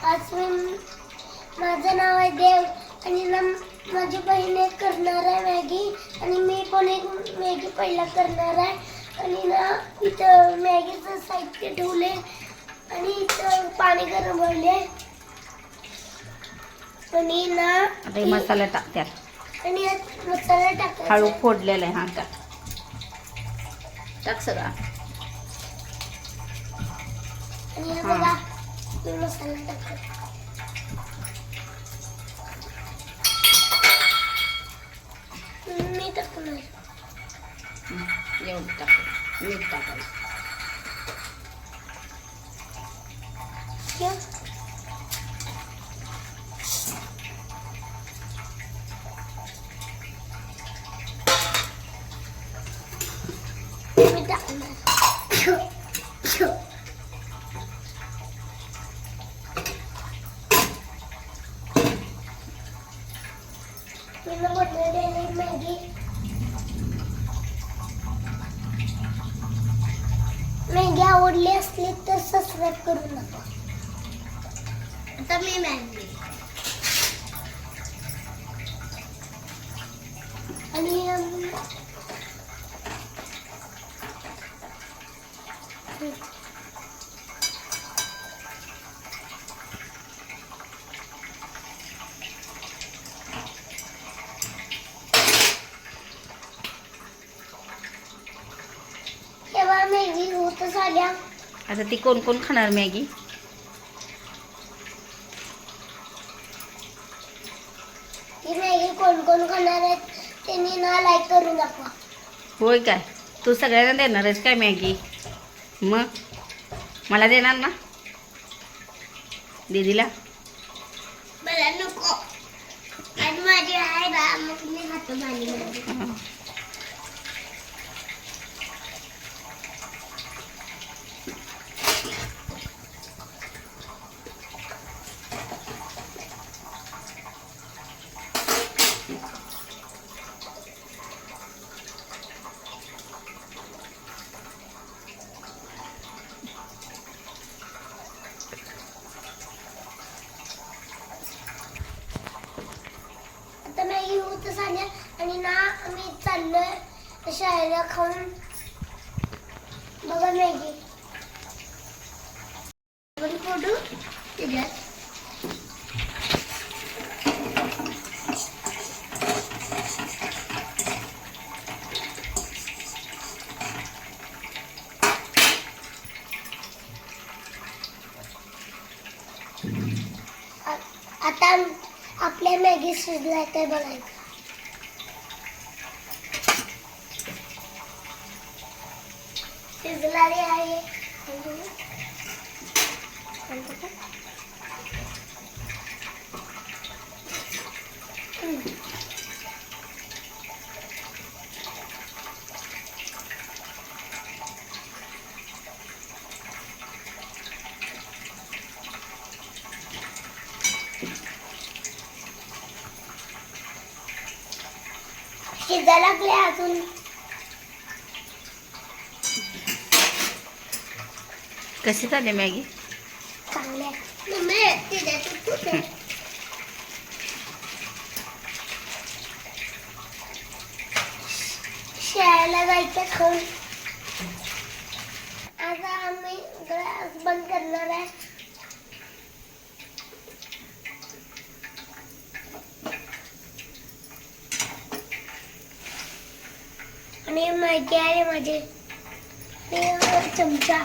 आज माझं नाव आहे देव आणि ना माझी बहीण एक करणार आहे मॅगी आणि मी पण एक मॅगी पहिला करणार आहे आणि ना इथं मॅगीचं साहित्य ठेवले आणि इथं पाणी गरम व्हायले आणि ना आता मसाला टाक त्यात आणि मसाला टाकायचा हळू फोडलेला आहे. हा टाक सगळा. आणि हे बघा मी मसाला टाकतो. मी टाकणार एवढं टाक. मीठ टाकायचं. मी टाकणार मॅगी आवडली असली तर सबस्क्राईब करू नका. आता मी मॅगी आणि तेव्हा मॅगी होतच आल्या. आता ती कोण कोण खाणार मॅगी? ती मॅगी कोण कोण खाणार आहेत त्यांनी ना लाईक करू नका. होय काय? तू सगळ्यांना देणार आहेस काय मॅगी? मग मला देणार ना? दीदीला? मला नको. आणि माझी आहे बा मग मी खातो माझी. आता मॅगी होतच आल्या आणि ना आम्ही चाललोय शाळेला खाऊन. बघा मॅगी फोटो त्याच्यात आता आपल्या मॅगी शिजलाय काय बघायचं. शिजणारी आहे. शिजायला लागले अजून. कशी झाली मॅगी? चांगले शाळेला जायचं खाऊन. आता आम्ही गॅस बंद करणार आहे. आणि मॅगी आहे माझे चमचा.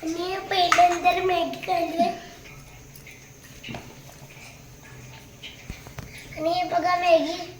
आणि पहिल्यांदा मॅगी काढली आणि हे बघा मॅगी